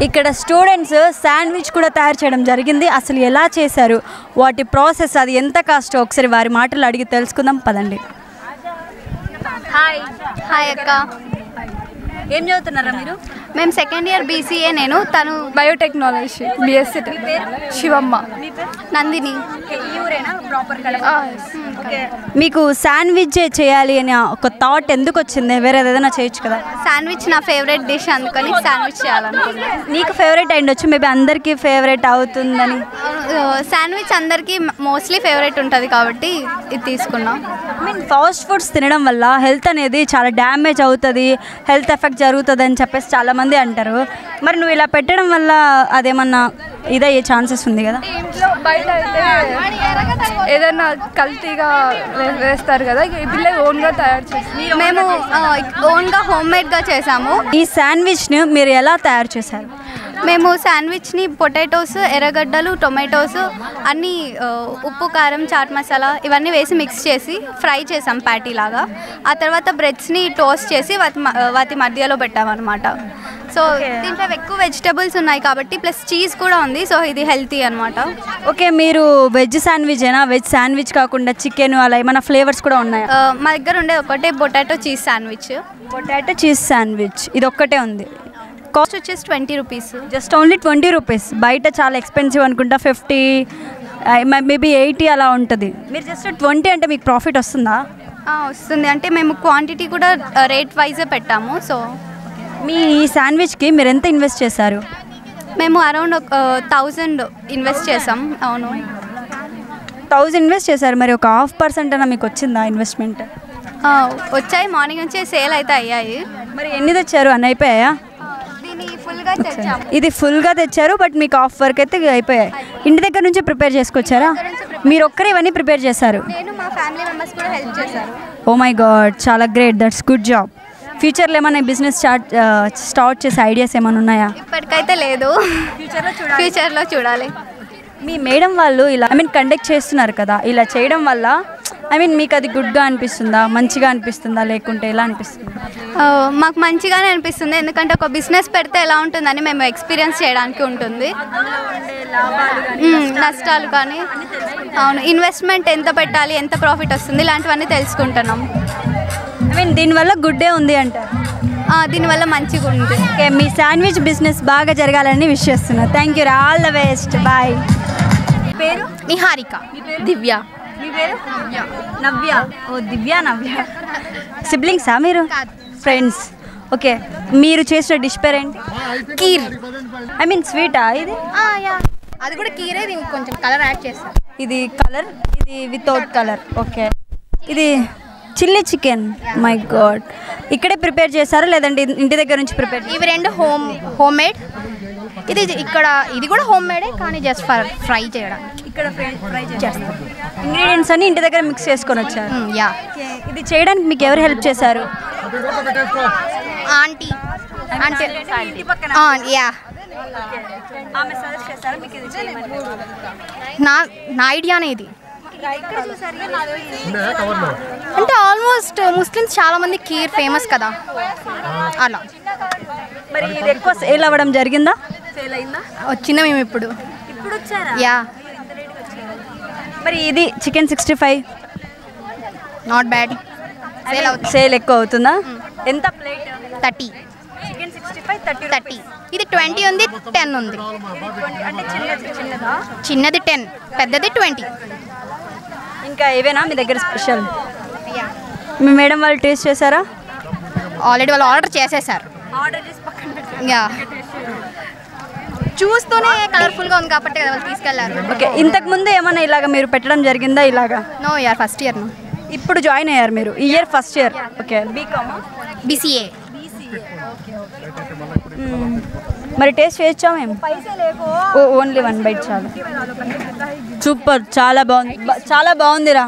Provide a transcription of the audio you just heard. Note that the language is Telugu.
ఇక్కడ స్టూడెంట్స్ శాండ్విచ్ కూడా తయారు చేయడం జరిగింది. అసలు ఎలా చేశారు, వాటి ప్రాసెస్, అది ఎంత కాస్ట్, ఒకసారి వారి మాటలు అడిగి తెలుసుకుందాం పదండి. హాయ్ హాయ్ అక్క. ఏం చదువుతున్నారా మీరు? మేము సెకండ్ ఇయర్ BCA. నేను తను బయోటెక్నాలజీ BSc. శివమ్మ. నందిని. మీకు శాండ్విచ్ చేయాలి అని ఒక థాట్ ఎందుకు వచ్చింది? వేరే ఏదైనా చేయొచ్చు కదా. శాండ్విచ్ నా ఫేవరెట్ డిష్, అందుకని శాండ్విచ్ చేయాలనుకున్నాను. నీకు ఫేవరెట్ అయ్యిండొచ్చు, మేబీ అందరికీ ఫేవరెట్ అవుతుందని. శాండ్విచ్ అందరికీ మోస్ట్లీ ఫేవరెట్ ఉంటుంది కాబట్టి ఇది తీసుకున్నాం. ఫాస్ట్ ఫుడ్స్ తినడం వల్ల హెల్త్ అనేది చాలా డ్యామేజ్ అవుతుంది, హెల్త్ ఎఫెక్ట్ జరుగుతుంది అని చెప్పేసి చాలామంది అంటారు. మరి నువ్వు ఇలా పెట్టడం వల్ల అదేమన్నా ఇదయ్యే ఛాన్సెస్ ఉంది కదా? ఇంట్లో బయట అయితే ఏదైనా కల్తీగా వేస్తారు కదా, వీళ్ళే ఓన్గా తయారు చేస్తారు. మేము ఓన్గా హోమ్మేడ్గా చేసాము. ఈ శాండ్విచ్ని మీరు ఎలా తయారు చేశారు? మేము శాండ్విచ్ని పొటాటోస్, ఎర్రగడ్డలు, టొమాటోస్ అన్నీ ఉప్పు, కారం, చాట్ మసాలా ఇవన్నీ వేసి మిక్స్ చేసి ఫ్రై చేసాం ప్యాటీ లాగా. ఆ తర్వాత బ్రెడ్స్ని టోస్ట్ చేసి వాటి మధ్యలో పెట్టామన్నమాట. సో దీంట్లో ఎక్కువ వెజిటబుల్స్ ఉన్నాయి కాబట్టి ప్లస్ చీజ్ కూడా ఉంది. సో ఇది హెల్తీ అనమాట. ఓకే, మీరు వెజ్ శాండ్విచ్ అయినా, వెజ్ శాండ్విచ్ కాకుండా చికెన్ అలా ఏమైనా ఫ్లేవర్స్ కూడా ఉన్నాయా? మా దగ్గర ఉండేది ఒకటే potato cheese sandwich. Potato cheese sandwich ఇది ఒక్కటే ఉంది. కాస్ట్ వచ్చేసి 20 రూపీస్. Just only 20 rupees. బయట చాలా ఎక్స్పెన్సివ్ అనుకుంటా, 50 మేబీ 80 అలా ఉంటుంది. మీరు జస్ట్ 20 అంటే మీకు ప్రాఫిట్ వస్తుందా? వస్తుంది, అంటే మేము క్వాంటిటీ కూడా రేట్ వైజే పెట్టాము. సో మీ ఈ శాండ్విచ్కి మీరు ఎంత ఇన్వెస్ట్ చేశారు? మేము అరౌండ్ 1000 ఇన్వెస్ట్ చేసాం. అవును, 1000 ఇన్వెస్ట్ చేశారు. మరి ఒక 0.5% అన్న మీకు వచ్చిందా ఇన్వెస్ట్మెంట్? వచ్చాయి, మార్నింగ్ నుంచే సేల్ అయితే అయ్యాయి. మరి ఎన్ని తెచ్చారు? అన్నీ అయిపోయాయా? దీన్ని ఫుల్గా తెచ్చాము. ఇది ఫుల్గా తెచ్చారు, బట్ మీకు హాఫ్ వర్క్ అయితే అయిపోయాయి. ఇంటి దగ్గర నుంచి ప్రిపేర్ చేసుకొచ్చారా? మీరు ఒక్కరే ఇవన్నీ ప్రిపేర్ చేశారు? నేను మా ఫ్యామిలీ మెంబర్స్ కూడా హెల్ప్ చేశారు. ఓ మై గాడ్, చాలా గ్రేట్, దట్స్ గుడ్ జాబ్. ఫ్యూచర్లో ఏమైనా బిజినెస్ స్టార్ట్ చేసే ఐడియాస్ ఏమైనా ఉన్నాయా? ఇప్పటికైతే లేదు, ఫ్యూచర్లో చూడాలి. మీ మేడం వాళ్ళు ఇలా కండక్ట్ చేస్తున్నారు కదా, ఇలా చేయడం వల్ల మీకు అది గుడ్గా అనిపిస్తుందా, మంచిగా అనిపిస్తుందా, లేకుంటే ఎలా అనిపిస్తుంది? మాకు మంచిగానే అనిపిస్తుంది, ఎందుకంటే ఒక బిజినెస్ పెడితే ఎలా ఉంటుందని మేము ఎక్స్పీరియన్స్ చేయడానికి ఉంటుంది. నష్టాలు కానీ, అవును, ఇన్వెస్ట్మెంట్ ఎంత పెట్టాలి, ఎంత ప్రాఫిట్ వస్తుంది, ఇలాంటివన్నీ తెలుసుకుంటున్నాం. దీనివల్ల గుడ్డే ఉంది అంటారు? దీనివల్ల మంచిగా ఉంది. ఓకే, మీ శాండ్విచ్ బిజినెస్ బాగా జరగాలని విష్ చేస్తున్నా. Thank you, all the best, bye. పేరు? నిహారిక. దివ్య. మీ పేరు? నవ్య. ఓ దివ్య, నవ్య. సిబ్లింగ్సా మీరు? ఫ్రెండ్స్. ఓకే, మీరు చేసిన డిష్ పేరేంటి? కీర్. స్వీటా ఇది? అది కూడా కీరే, దీనికి కొంచెం కలర్ యాడ్ చేస్తాం. ఇది కలర్, ఇది వితౌట్ కలర్. ఓకే, ఇది చిల్లీ చికెన్. మై గాడ్, ఇక్కడే ప్రిపేర్ చేస్తారా లేదంటే ఇంటి దగ్గర నుంచి ప్రిపేర్? ఇవి రెండు హోమ్ మేడ్. ఇది కూడా హోమ్ మేడే, కానీ జస్ట్ ఫర్ ఫ్రై చేయడానికి ఇక్కడ ఫ్రై చేస్తారు. ఇంగ్రీడియంట్స్ అన్ని ఇంటి దగ్గర మిక్స్ చేసుకొని వచ్చారు. యా. ఇది చేయడానికి మీకు ఎవరు హెల్ప్ చేశారు? ఆంటీ. యా. నా ఐడియానే ఇది. అంటే ఆల్మోస్ట్ ముస్లిమ్స్ చాలా మంది కీర్ ఫేమస్ కదా, అలా. మరి ఇది ఎక్కువ సేల్ అవ్వడం జరిగిందా? వచ్చిందా మేము ఇప్పుడు వచ్చారా? యా. మరి ఇది చికెన్ 65 నాట్ బ్యాడ్. సేల్ ఎక్కువ అవుతుందా? ఎంత ప్లేట్? 30. చికెన్ 65 30. ఇది 20 ఉంది, 10 ఉంది. అంటే చిన్నదా? చిన్నది 10, పెద్దది 20. ఇంకా ఏవేనా మీ దగ్గర స్పెషల్? మీ మేడం వాళ్ళు టేస్ట్ చేశారా? ఆల్రెడీ వాళ్ళు ఆర్డర్ చేసేసారు. యా, చూస్తూనే కలర్ఫుల్గా ఉంది కాబట్టి వాళ్ళు తీసుకెళ్లారు. ఓకే, ఇంతకు ముందు ఏమన్నా ఇలాగ మీరు పెట్టడం జరిగిందా? ఇలాగా? No year, first year. ఇప్పుడు జాయిన్ అయ్యారు మీరు? ఈ ఇయర్ ఫస్ట్ ఇయర్. ఓకే, బీకామా? BCA. మరి టేస్ట్ చేయొచ్చా మేము? ఓన్లీ 1 బైట్ చాలు. సూపర్, చాలా బాగుంది, చాలా బాగుందిరా.